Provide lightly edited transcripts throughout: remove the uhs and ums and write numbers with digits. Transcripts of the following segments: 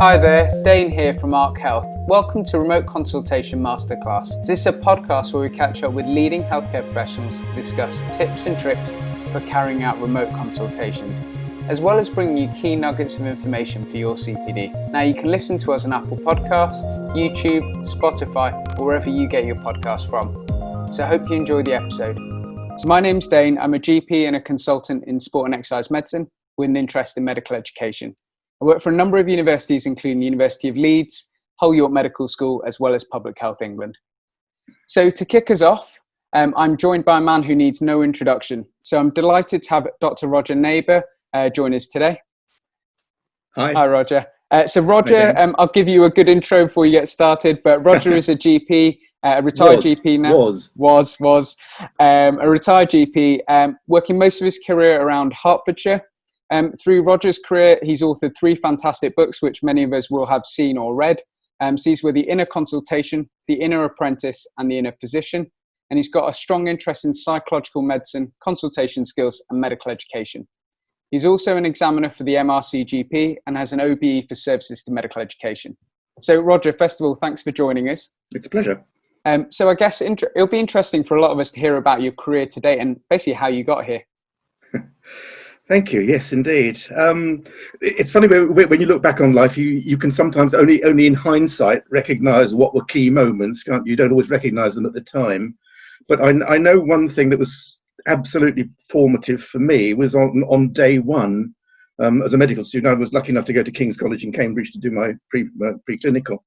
Hi there, Dane here from ARC Health. Welcome to Remote Consultation Masterclass. This is a podcast where we catch up with leading healthcare professionals to discuss tips and tricks for carrying out remote consultations, as well as bringing you key nuggets of information for your CPD. Now you can listen to us on Apple Podcasts, YouTube, Spotify, or wherever you get your podcasts from. So I hope you enjoy the episode. So my name's Dane. I'm a GP and a consultant in sport and exercise medicine with an interest in medical education. I work for a number of universities, including the University of Leeds, Hull York Medical School, as well as Public Health England. So to kick us off, I'm joined by a man who needs no introduction. So I'm delighted to have Dr Roger Neighbour join us today. Hi. Hi, Roger. So Roger, I'll give you a good intro before you get started, but Roger is a GP, a retired GP now. Was. A retired GP, working most of his career around Hertfordshire. Through Roger's career, he's authored 3 fantastic books, which many of us will have seen or read. So these were The Inner Consultation, The Inner Apprentice, and The Inner Physician. And he's got a strong interest in psychological medicine, consultation skills, and medical education. He's also an examiner for the FRCGP and has an OBE for services to medical education. So Roger, first of all, thanks for joining us. It's a pleasure. So I guess it'll be interesting for a lot of us to hear about your career today and basically how you got here. Thank you. Yes, indeed. It's funny when you look back on life, you can sometimes only in hindsight recognise what were key moments. Can't you? You don't always recognise them at the time. But I know one thing that was absolutely formative for me was on day one as a medical student. I was lucky enough to go to King's College in Cambridge to do my preclinical.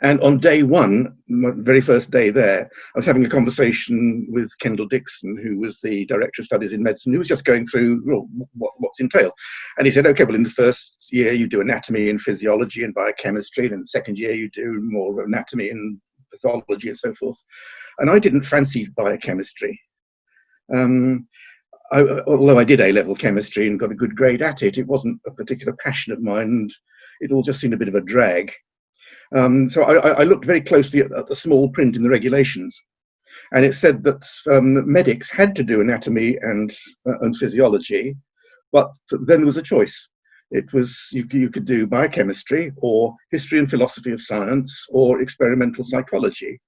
And on day one, my very first day there, I was having a conversation with Kendall Dixon, who was the Director of Studies in Medicine, who was just going through what's entailed. And he said, okay, well, in the first year, you do anatomy and physiology and biochemistry. And in the second year, you do more anatomy and pathology and so forth. And I didn't fancy biochemistry. Although I did A-level chemistry and got a good grade at it, it wasn't a particular passion of mine. And it all just seemed a bit of a drag. So I looked very closely at the small print in the regulations, and it said that medics had to do anatomy and physiology, but then there was a choice. It was you could do biochemistry or history and philosophy of science or experimental psychology.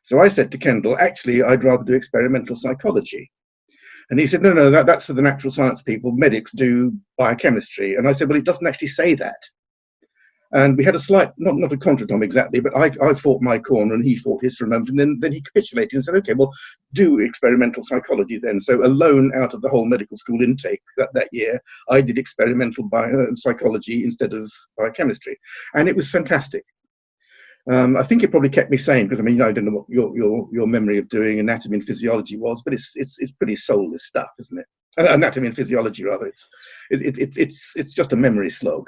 So I said to Kendall, actually, I'd rather do experimental psychology. And he said, no, that's for the natural science people. Medics do biochemistry. And I said, well, it doesn't actually say that. And we had a slight, not a contretemps exactly, but I fought my corner and he fought his for a moment. And then he capitulated and said, okay, well, do experimental psychology then. So alone out of the whole medical school intake that year, I did experimental psychology instead of biochemistry. And it was fantastic. I think it probably kept me sane because, I mean, I don't know what your memory of doing anatomy and physiology was, but it's pretty soulless stuff, isn't it? Anatomy and physiology, rather. It's just a memory slog.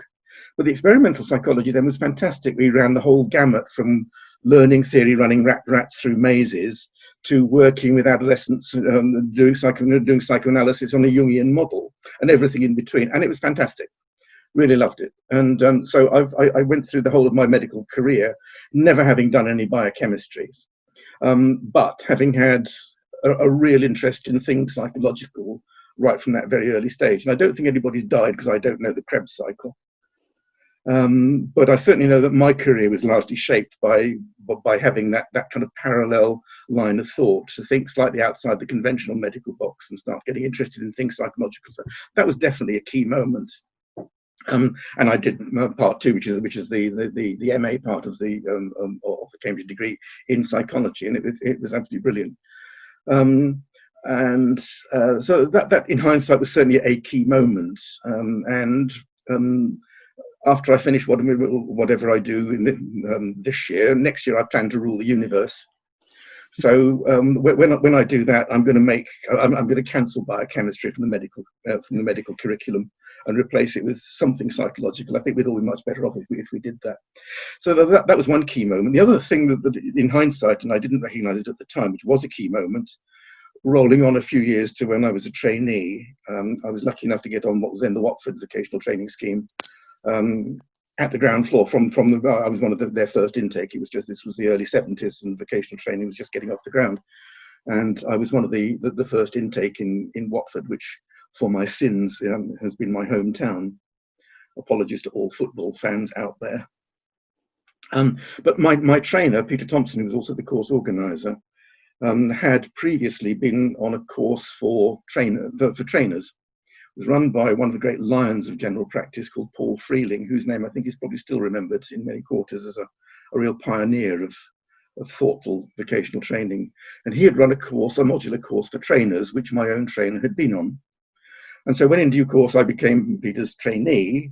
But the experimental psychology then was fantastic. We ran the whole gamut from learning theory, running rats through mazes, to working with adolescents, doing psychoanalysis on a Jungian model, and everything in between. And it was fantastic. Really loved it. And so I went through the whole of my medical career, never having done any biochemistries, but having had a real interest in things psychological right from that very early stage. And I don't think anybody's died because I don't know the Krebs cycle. But I certainly know that my career was largely shaped by having that kind of parallel line of thought, to think slightly outside the conventional medical box and start getting interested in things psychological. So that was definitely a key moment. And I did part 2, which is the MA part of the Cambridge degree in psychology, and it was absolutely brilliant. So that in hindsight was certainly a key moment. After I finish whatever I do in this year, next year I plan to rule the universe. So when I do that, I'm going to cancel biochemistry from the medical curriculum and replace it with something psychological. I think we'd all be much better off if we did that. So that was one key moment. The other thing that in hindsight, and I didn't recognise it at the time, which was a key moment, rolling on a few years to when I was a trainee, I was lucky enough to get on what was then the Watford vocational training scheme. At the ground floor I was one of their first intake. This was the early 70s and vocational training was just getting off the ground. And I was one of the first intake in Watford, which for my sins has been my hometown. Apologies to all football fans out there. But my trainer, Peter Thompson, who was also the course organizer, had previously been on a course for trainers. It was run by one of the great lions of general practice called Paul Freeling, whose name I think is probably still remembered in many quarters as a real pioneer of thoughtful vocational training. And he had run a modular course for trainers, which my own trainer had been on. And so when in due course I became Peter's trainee,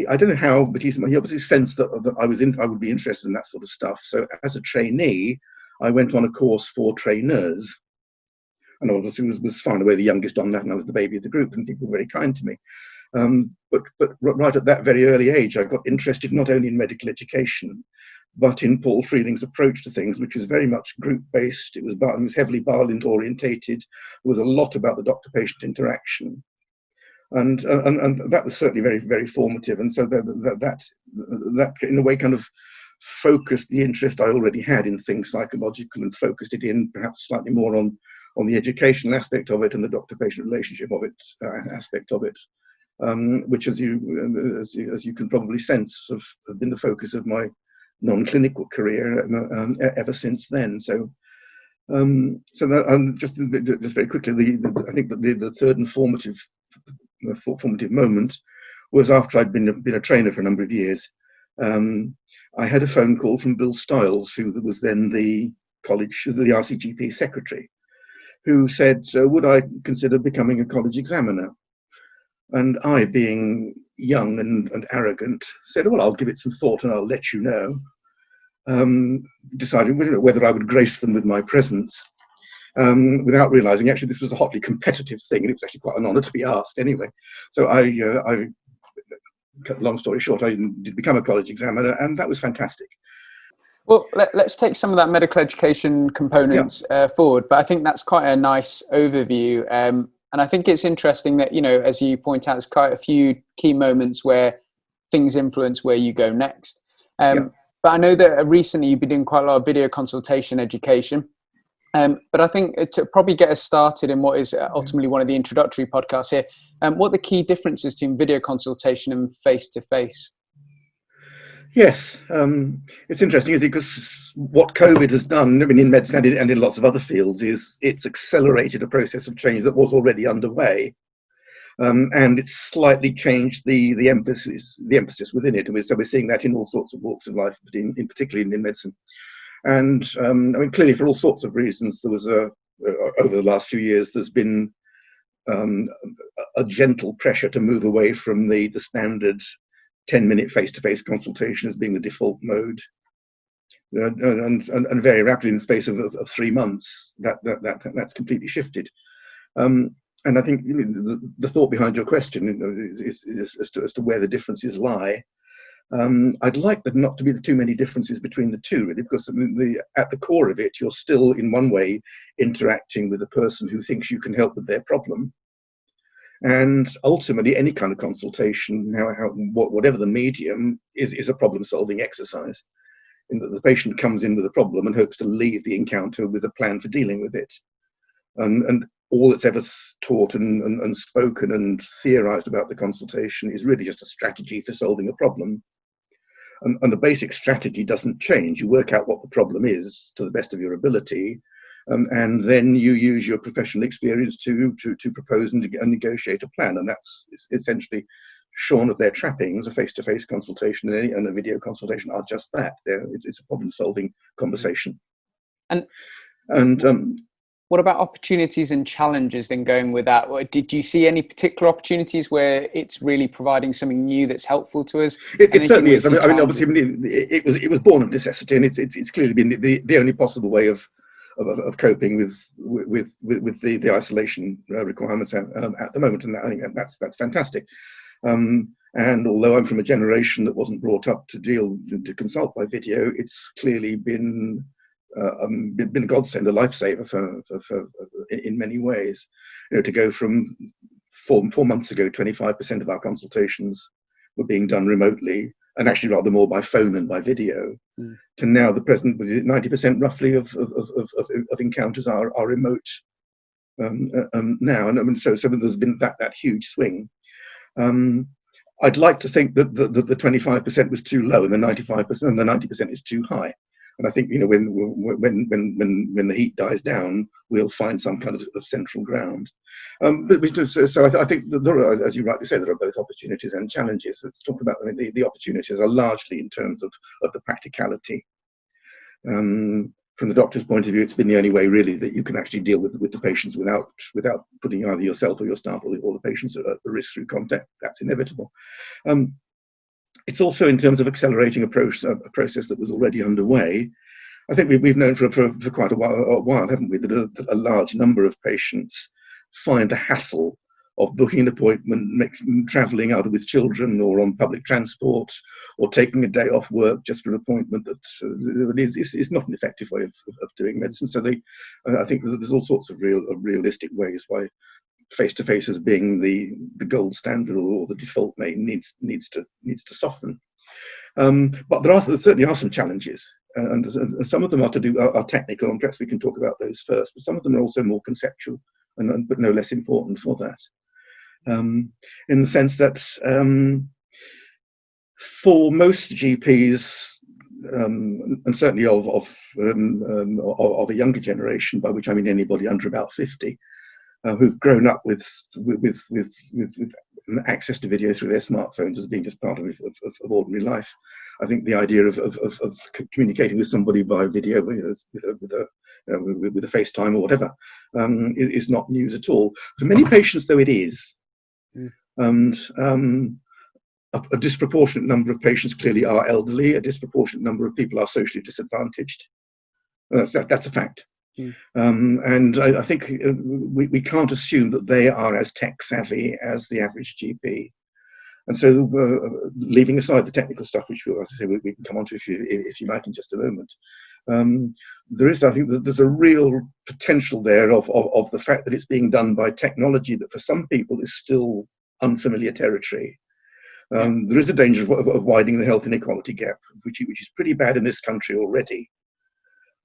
I don't know how, but he obviously sensed that I would be interested in that sort of stuff. So as a trainee, I went on a course for trainers. And obviously was far and away the youngest on that, and I was the baby of the group, and people were very kind to me. But right at that very early age, I got interested not only in medical education, but in Paul Freeling's approach to things, which was very much group-based. It was heavily Barlind orientated. There was a lot about the doctor-patient interaction. And that was certainly very, very formative. And so that in a way kind of focused the interest I already had in things psychological, and focused it in perhaps slightly more on the educational aspect of it and the doctor-patient relationship of it, aspect of it, which, as you can probably sense, have been the focus of my non-clinical career ever since then. So just very quickly, I think that the third and formative moment was after I'd been a trainer for a number of years. I had a phone call from Bill Stiles, who was then the RCGP secretary, who said, would I consider becoming a college examiner? And I, being young and arrogant, said, well, I'll give it some thought and I'll let you know. Deciding whether I would grace them with my presence, without realizing actually this was a hotly competitive thing, and it was actually quite an honor to be asked anyway. So I cut long story short, I did become a college examiner, and that was fantastic. Well, let's take some of that medical education components forward, but I think that's quite a nice overview. And I think it's interesting that, as you point out, there's quite a few key moments where things influence where you go next. But I know that recently you've been doing quite a lot of video consultation education. But I think to probably get us started in what is ultimately one of the introductory podcasts here, what are the key differences between video consultation and face-to-face? Yes, it's interesting, isn't it? Because what COVID has done, I mean, in medicine and in lots of other fields, is it's accelerated a process of change that was already underway, and it's slightly changed the emphasis within it. So we're seeing that in all sorts of walks of life, but in particularly in medicine. And I mean, clearly, for all sorts of reasons, there was over the last few years, there's been a gentle pressure to move away from the standard 10-minute face-to-face consultation as being the default mode, and very rapidly in the space of 3 months, that's completely shifted. And I think the thought behind your question is as to where the differences lie. I'd like there not to be too many differences between the two, really, because at the core of it, you're still in one way interacting with a person who thinks you can help with their problem. And ultimately, any kind of consultation, whatever the medium, is a problem-solving exercise. In that the patient comes in with a problem and hopes to leave the encounter with a plan for dealing with it. And all that's ever taught and spoken and theorized about the consultation is really just a strategy for solving a problem. And the basic strategy doesn't change. You work out what the problem is to the best of your ability, and then you use your professional experience to propose and negotiate a plan. And that's essentially shorn of their trappings. A face-to-face consultation and a video consultation are just that. It's a problem-solving conversation. And what about opportunities and challenges then going with that? Did you see any particular opportunities where it's really providing something new that's helpful to us? It certainly is. I mean, obviously, it was born of necessity, and it's clearly been the only possible way of coping with the isolation requirements at the moment, and I think that's fantastic. And although I'm from a generation that wasn't brought up to consult by video, it's clearly been a godsend, a lifesaver for in many ways. To go from 4 months ago, 25% of our consultations were being done remotely, and actually rather more by phone than by video, to now the present 90% roughly of encounters are remote now, and I mean, so there's been that huge swing. I'd like to think that the 25% was too low and the 95% and the 90% is too high. And I think, you know, when the heat dies down, we'll find some kind of central ground. So I think that there are, as you rightly say, there are both opportunities and challenges. Let's talk about the opportunities are largely in terms of the practicality. From the doctor's point of view, it's been the only way really that you can actually deal with the patients without putting either yourself or your staff or the patients at risk through contact. That's inevitable. It's also in terms of accelerating a process that was already underway. I think we've known for quite a while, haven't we, that a large number of patients find the hassle of booking an appointment, travelling either with children or on public transport, or taking a day off work just for an appointment that is not an effective way of doing medicine. So I think that there's all sorts of realistic ways why face-to-face as being the gold standard or the default needs to soften. But there certainly are some challenges, and some of them are technical, and perhaps we can talk about those first. But some of them are also more conceptual, but no less important for that. In the sense that for most GPs, and certainly of a younger generation, by which I mean anybody under about 50, who've grown up with access to video through their smartphones as being just part of ordinary life, I think the idea of communicating with somebody by video with a FaceTime or whatever is not news at all. For many patients, though, it is. And a disproportionate number of patients clearly are elderly. A disproportionate number of people are socially disadvantaged. That's a fact. And I think we can't assume that they are as tech savvy as the average GP. And so, leaving aside the technical stuff, which as I say, we can come on to if you like in just a moment, I think that there's a real potential there of the fact that it's being done by technology that for some people is still unfamiliar territory. There is a danger of widening the health inequality gap, which is pretty bad in this country already.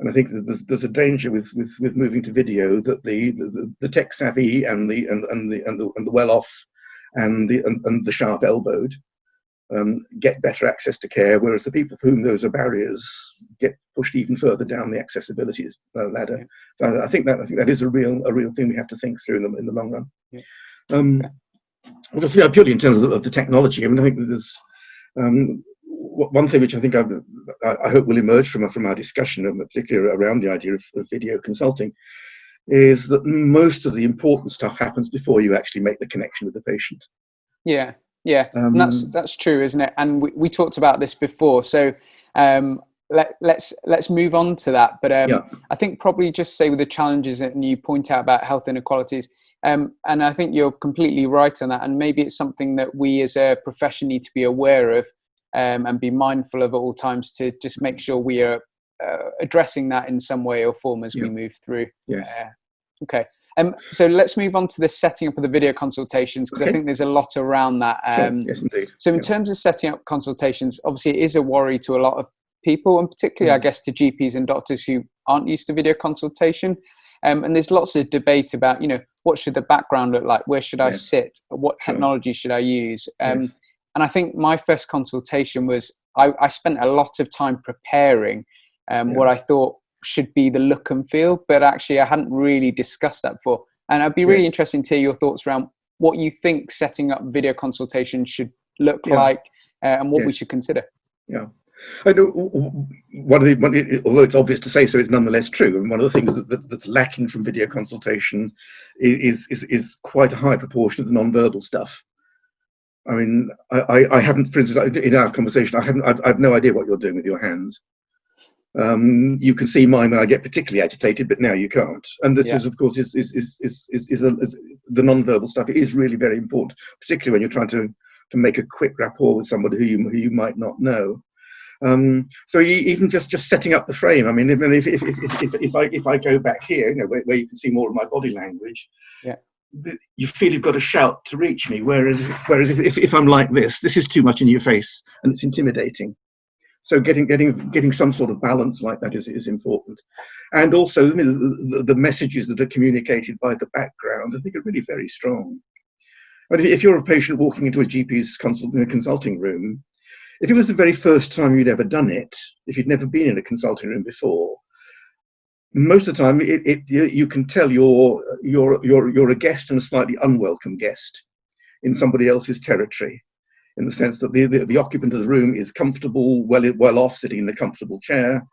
And I think that there's a danger with moving to video that the tech savvy and the well off and the sharp elbowed get better access to care, whereas the people for whom those are barriers get pushed even further down the accessibility ladder. So I think that is a real thing we have to think through in the long run. Well, just purely in terms of the technology, I mean, I think that there's one thing which I think I hope will emerge from our discussion, particularly around the idea of video consulting, is that most of the important stuff happens before you actually make the connection with the patient. Yeah, and that's true, isn't it? And we talked about this before, so let's move on to that. But I think probably just say with the challenges that you point out about health inequalities, and I think you're completely right on that. And maybe it's something that we as a profession need to be aware of and be mindful of at all times to just make sure we are addressing that in some way or form as we move through. Yes. Okay. So let's move on to the setting up of the video consultations, because I think there's a lot around that. Sure. Yes, indeed. So in terms of setting up consultations, obviously it is a worry to a lot of people, and particularly, I guess, to GPs and doctors who aren't used to video consultation. And there's lots of debate about, what should the background look like? Where should I sit? What technology should I use? And I think my first consultation was, I spent a lot of time preparing what I thought should be the look and feel, but actually I hadn't really discussed that before. And I'd be really interested to hear your thoughts around what you think setting up video consultation should look like and what we should consider. Yeah. I know although it's obvious to say so, it's nonetheless true. And one of the things that's lacking from video consultation is quite a high proportion of the non-verbal stuff. I mean, I haven't, for instance, in our conversation, I've no idea what you're doing with your hands. You can see mine when I get particularly agitated, but now you can't. And this is, of course, the non-verbal stuff. It is really very important, particularly when you're trying to make a quick rapport with somebody who you might not know. So even just setting up the frame. I mean, if I go back here, where you can see more of my body language, you feel you've got to shout to reach me. Whereas if I'm like this is too much in your face and it's intimidating. So getting some sort of balance like that is important. And also the messages that are communicated by the background, I think, are really very strong. But if you're a patient walking into a GP's consulting room, if it was the very first time you'd ever done it, if you'd never been in a consulting room before, most of the time you can tell you're a guest and a slightly unwelcome guest in somebody else's territory, in the sense that the occupant of the room is comfortable, well off, sitting in a comfortable chair,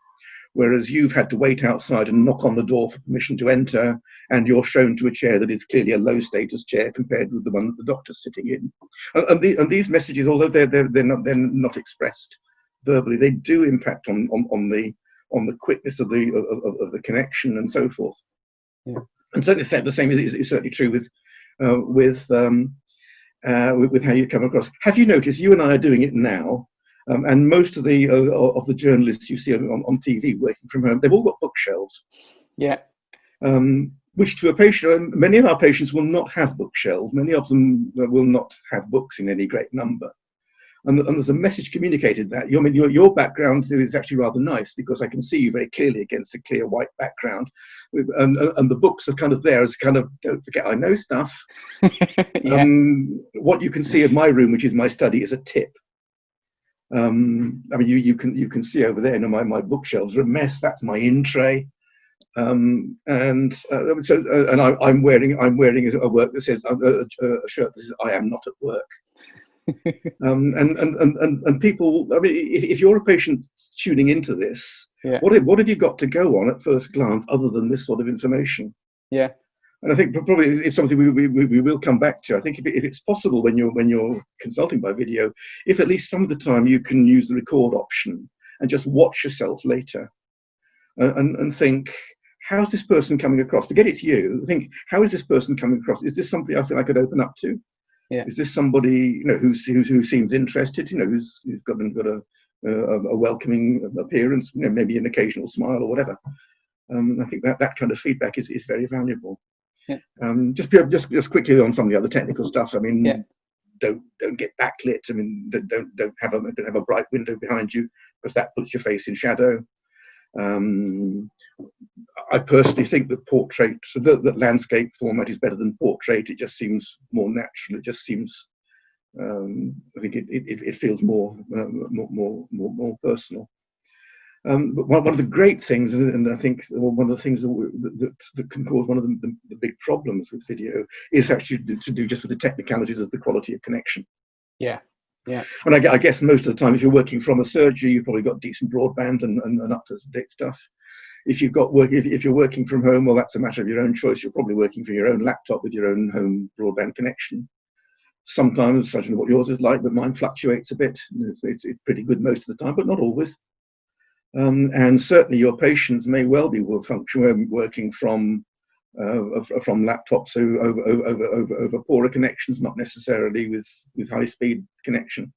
whereas you've had to wait outside and knock on the door for permission to enter, and you're shown to a chair that is clearly a low status chair compared with the one that the doctor's sitting in. And these messages, although they're not expressed verbally, they do impact on the quickness of the connection and so forth. Yeah. And certainly the same is certainly true with how you come across. Have you noticed, you and I are doing it now, and most of the journalists you see on TV working from home, they've all got bookshelves. Yeah. Which to a patient, many of our patients will not have bookshelves. Many of them will not have books in any great number. And there's a message communicated that your background is actually rather nice, because I can see you very clearly against a clear white background, and the books are kind of there as kind of, don't forget I know stuff. Yeah. What you can see of my room, which is my study, is a tip. I mean, you can see over there, my bookshelves are a mess. That's my in tray. I'm wearing a work that says a shirt that says I am not at work. And people, I mean, if you're a patient tuning into this, yeah. what have you got to go on at first glance other than this sort of information? Yeah. And I think probably it's something we will come back to. I think if it's possible when you're consulting by video, if at least some of the time you can use the record option and just watch yourself later, and think, how's this person coming across? Forget it's you. Think, how is this person coming across? Is this somebody I feel I could open up to? Yeah. Is this somebody who seems interested? Who's got a welcoming appearance? Maybe an occasional smile or whatever. I think that kind of feedback is very valuable. Yeah. Just quickly on some of the other technical stuff. I mean, yeah. don't get backlit. I mean, don't have a bright window behind you, because that puts your face in shadow. I personally think that portrait, so that landscape format is better than portrait. It just seems more natural. It just seems, I think it feels more personal. But one of the great things, and I think one of the things that can cause one of the big problems with video, is actually to do just with the technicalities of the quality of connection. Yeah. Yeah. And I guess most of the time, if you're working from a surgery, you've probably got decent broadband and up-to-date stuff. If you're working from home, well, that's a matter of your own choice. You're probably working from your own laptop with your own home broadband connection. Sometimes, I don't know what yours is like, but mine fluctuates a bit. It's pretty good most of the time, but not always. And certainly your patients may well be working from laptops over poorer connections, not necessarily with high-speed connection.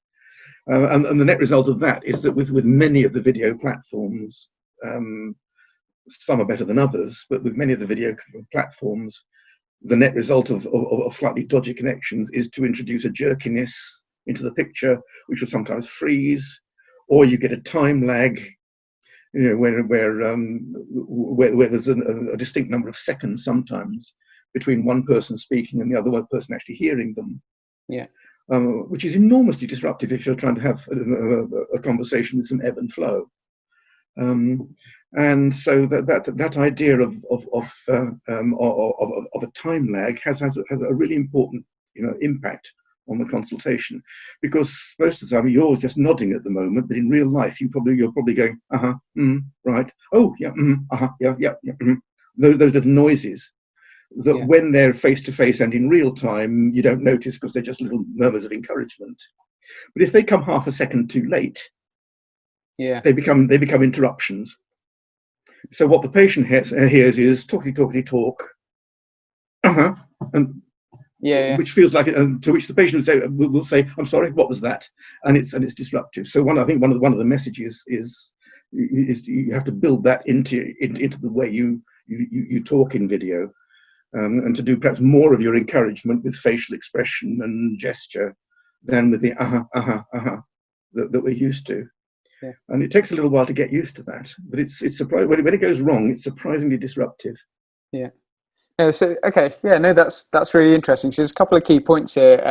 And the net result of that is that with many of the video platforms, some are better than others, but with many of the video platforms, the net result of slightly dodgy connections is to introduce a jerkiness into the picture, which will sometimes freeze, or you get a time lag, where there's a distinct number of seconds sometimes between one person speaking and the other one person actually hearing them. Yeah. Which is enormously disruptive if you're trying to have a conversation with some ebb and flow. And so that idea of a time lag has a really important impact on the consultation, because most of the time you're just nodding at the moment, but in real life you're probably going right, oh yeah, yeah. Those little noises that when they're face to face and in real time you don't notice, because they're just little murmurs of encouragement. But if they come half a second too late, they become interruptions. So what the patient hears is talky talk, and which feels like it, and to which the patient will say, "I'm sorry, what was that?" And it's disruptive. So I think one of the messages is you have to build that into the way you talk in video, and to do perhaps more of your encouragement with facial expression and gesture than with the that we're used to. Yeah. And it takes a little while to get used to that, but it's surprising when it goes wrong. It's surprisingly disruptive. Yeah. No, so okay, yeah, no, that's really interesting. So there's a couple of key points here.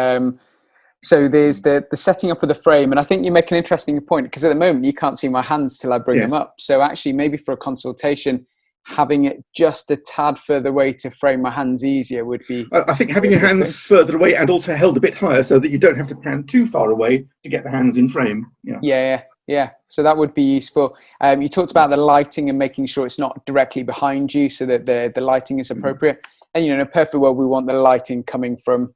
So there's the setting up of the frame, and I think you make an interesting point, because at the moment you can't see my hands till I bring them Yes. up. So actually, maybe for a consultation, having it just a tad further away to frame my hands easier would be. I think having your hands further away and also held a bit higher so that you don't have to pan too far away to get the hands in frame. Yeah. So that would be useful. You talked about the lighting and making sure it's not directly behind you, so that the lighting is appropriate. And in a perfect world, we want the lighting coming from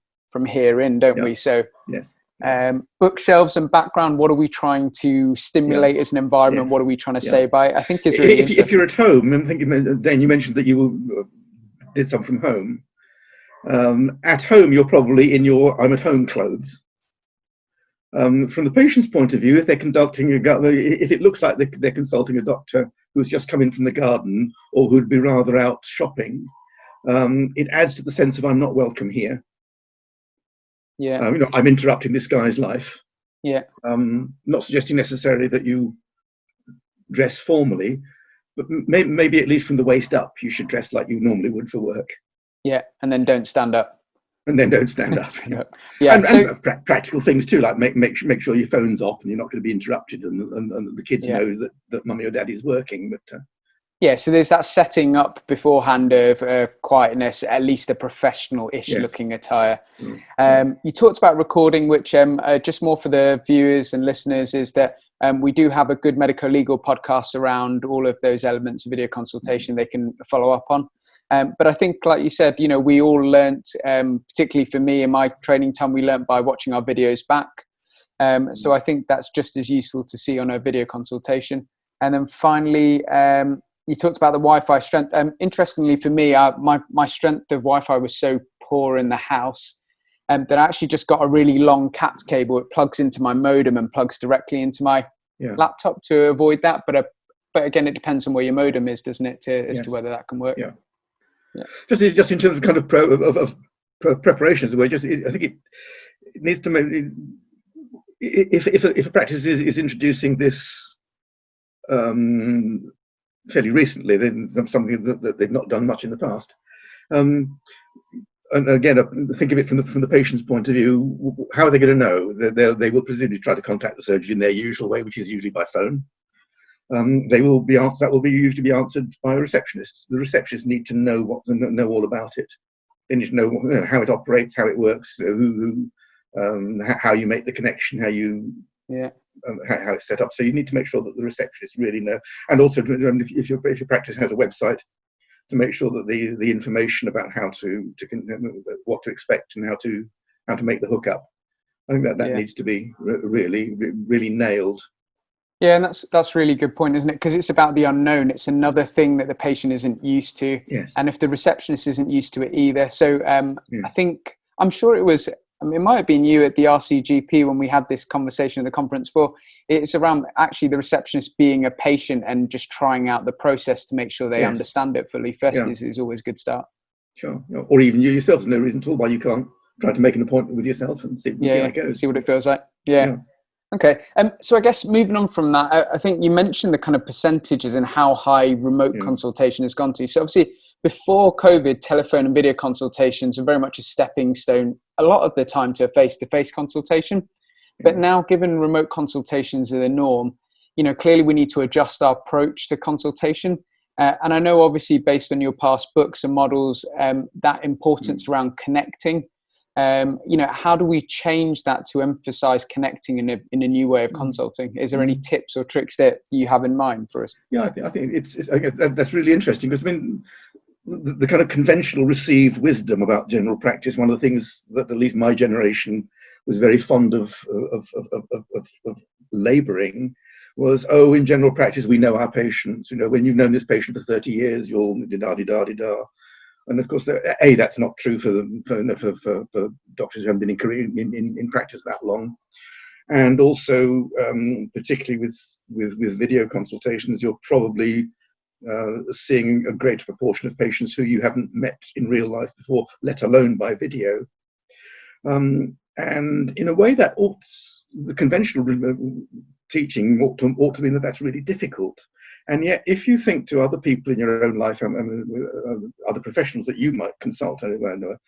here in, don't we? So yes. Bookshelves and background, what are we trying to stimulate as an environment? What are we trying to say by it? I think is really interesting. If you're at home, and I think, Dane, you mentioned that you did some from home. At home, you're probably in your I'm at home clothes. From the patient's point of view, if they're conducting if it looks like they're consulting a doctor who's just come in from the garden or who'd be rather out shopping, it adds to the sense of I'm not welcome here. I'm interrupting this guy's life. Not suggesting necessarily that you dress formally, but maybe at least from the waist up, you should dress like you normally would for work. And then don't stand up. And then don't stand up. And practical things too, like make sure your phone's off and you're not going to be interrupted, and the kids know that mummy or daddy's working. But so there's that setting up beforehand of quietness, at least a professional-ish looking attire. You talked about recording, which just more for the viewers and listeners is that we do have a good medico-legal podcast around all of those elements of video consultation they can follow up on. But I think, like you said, we all learnt, particularly for me in my training time, we learnt by watching our videos back. So I think that's just as useful to see on a video consultation. And then finally, you talked about the Wi-Fi strength. Interestingly for me, my strength of Wi-Fi was so poor in the house that I actually just got a really long cat cable. It plugs into my modem and plugs directly into my laptop to avoid that. But again, it depends on where your modem is, doesn't it, as to whether that can work. Just in terms of kind of preparations, I think it needs to make, if a practice is introducing this fairly recently, then something that they've not done much in the past. And again, think of it from the patient's point of view. How are they going to know? They will presumably try to contact the surgeon in their usual way, which is usually by phone. They will be answered. That will usually be answered by a receptionist. The receptionists need to know know all about it. They need to know how it operates, how it works, how you make the connection, how you how it's set up. So you need to make sure that the receptionists really know, and also if your practice has a website, to make sure that the information about what to expect and how to make the hookup. I think that needs to be really nailed. Yeah, and that's really good point, isn't it? Because it's about the unknown. It's another thing that the patient isn't used to, and if the receptionist isn't used to it either. So I'm sure it was. It might have been you at the RCGP when we had this conversation at the conference. It's around actually the receptionist being a patient and just trying out the process to make sure they understand it fully first is always a good start. Sure, or even you yourself. There's no reason at all why you can't try to make an appointment with yourself and see how it goes. See what it feels like. Okay. So I guess moving on from that, I think you mentioned the kind of percentages and how high remote consultation has gone to. So obviously before COVID, telephone and video consultations are very much a stepping stone a lot of the time to a face-to-face consultation. But now, given remote consultations are the norm, clearly we need to adjust our approach to consultation. And I know obviously based on your past books and models, that importance around connecting, how do we change that to emphasize connecting in a new way of consulting? Is there any tips or tricks that you have in mind for us? I think that's really interesting, because the kind of conventional received wisdom about general practice, one of the things that at least my generation was very fond of labouring, was, in general practice we know our patients. When you've known this patient for 30 years, you'll da-di-da-di-da. And of course, that's not true for doctors who haven't been in practice that long. And also, particularly with video consultations, you're probably seeing a greater proportion of patients who you haven't met in real life before, let alone by video. And in a way, that the conventional teaching ought to mean that's really difficult. And yet, if you think to other people in your own life, other professionals that you might consult, an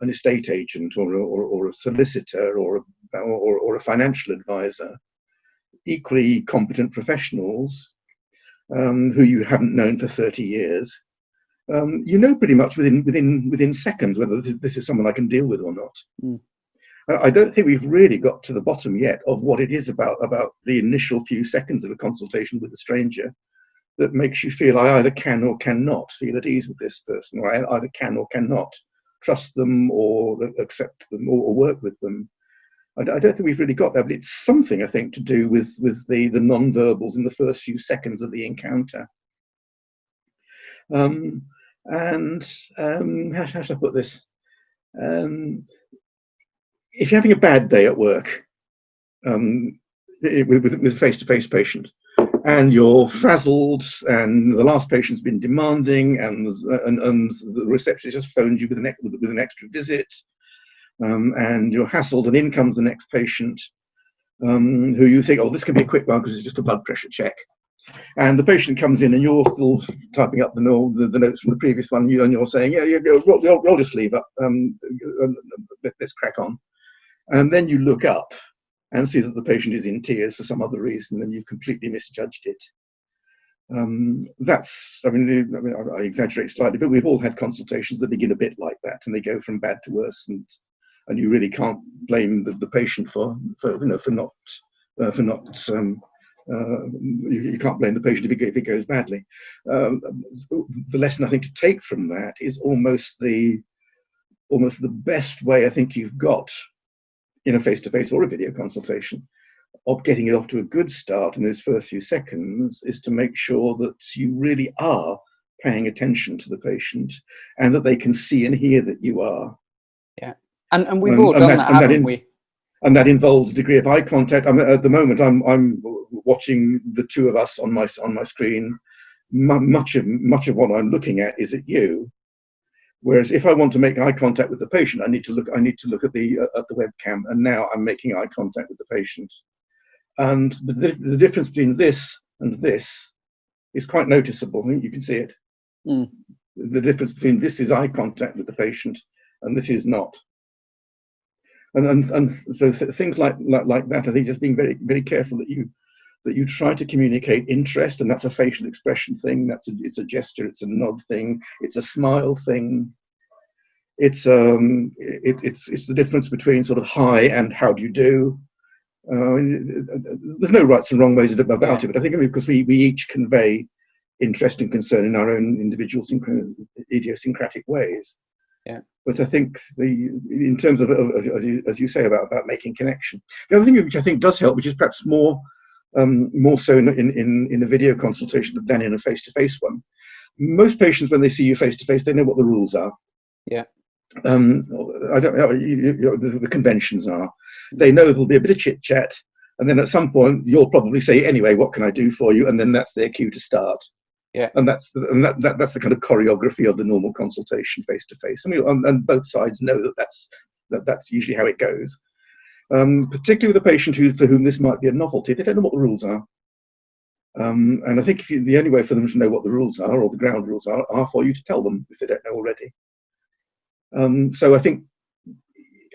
estate agent or a solicitor or a financial advisor, equally competent professionals who you haven't known for 30 years, you know pretty much within seconds whether this is someone I can deal with or not. Mm. I don't think we've really got to the bottom yet of what it is about the initial few seconds of a consultation with a stranger that makes you feel I either can or cannot feel at ease with this person, or I either can or cannot trust them or accept them or work with them. I don't think we've really got that, but it's something, I think, to do with the non-verbals in the first few seconds of the encounter. How should I put this? If you're having a bad day at work with a face-to-face patient, and you're frazzled, and the last patient's been demanding, and the receptionist just phoned you with an extra visit, and you're hassled, and in comes the next patient, who you think, oh, this can be a quick one because it's just a blood pressure check. And the patient comes in, and you're still typing up the notes from the previous one, and you're saying, yeah, roll your sleeve up, let's crack on. And then you look up and see that the patient is in tears for some other reason, and you've completely misjudged it. I exaggerate slightly, but we've all had consultations that begin a bit like that, and they go from bad to worse, and you really can't blame the patient for not. You can't blame the patient if it goes badly. The lesson I think to take from that is almost the best way I think you've got in a face-to-face or a video consultation of getting it off to a good start in those first few seconds is to make sure that you really are paying attention to the patient and that they can see and hear that you are. Yeah, and we've all done that, haven't we? And that involves a degree of eye contact. At the moment, I'm watching the two of us on my screen. Much of what I'm looking at is at you. Whereas if I want to make eye contact with the patient, I need to look at the webcam, and now I'm making eye contact with the patient. And the difference between this and this is quite noticeable. I think you can see it. Mm. The difference between this is eye contact with the patient and this is not. And so things like that, I think just being very, very careful that you try to communicate interest, and that's a facial expression thing. It's a gesture, it's a nod thing, it's a smile thing. It's the difference between sort of hi and how do you do. There's no rights and wrong ways about it, but I think because we each convey interest and concern in our own individual idiosyncratic ways. Yeah. But I think in terms of as you say about making connection, the other thing which I think does help, which is perhaps more so in a video consultation than in a face-to-face one. Most patients, when they see you face-to-face, they know what the rules are. Yeah. I don't know. The conventions are. They know there'll be a bit of chit chat, and then at some point you'll probably say, "Anyway, what can I do for you?" And then that's their cue to start. Yeah. And that's the kind of choreography of the normal consultation face to face. I mean, and both sides know that's usually how it goes. Particularly with a patient for whom this might be a novelty, they don't know what the rules are. And I think the only way for them to know what the rules are, or the ground rules are for you to tell them if they don't know already. So I think,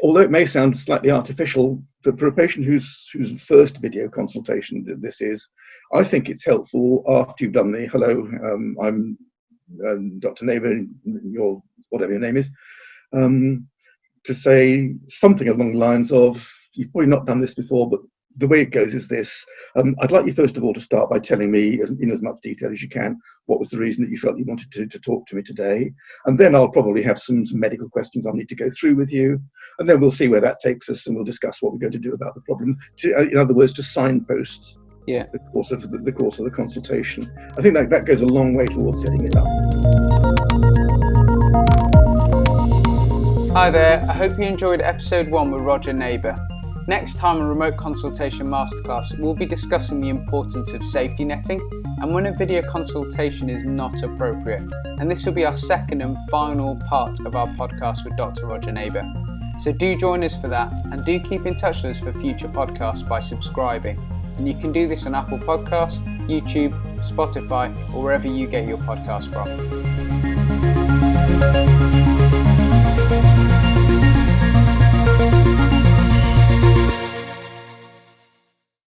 although it may sound slightly artificial, for a patient whose first video consultation this is, I think it's helpful after you've done the hello, I'm Dr. Neighbour, your whatever your name is, to say something along the lines of, you've probably not done this before, but the way it goes is this. I'd like you first of all to start by telling me in as much detail as you can what was the reason that you felt you wanted to talk to me today, and then I'll probably have some medical questions I'll need to go through with you, and then we'll see where that takes us, and we'll discuss what we're going to do about the problem. In other words, to signpost the course of the consultation. I think that goes a long way towards setting it up. Hi there, I hope you enjoyed episode 1 with Roger Neighbour. Next time on Remote Consultation Masterclass, we'll be discussing the importance of safety netting and when a video consultation is not appropriate. And this will be our second and final part of our podcast with Dr. Roger Neighbour. So do join us for that, and do keep in touch with us for future podcasts by subscribing. And you can do this on Apple Podcasts, YouTube, Spotify, or wherever you get your podcast from.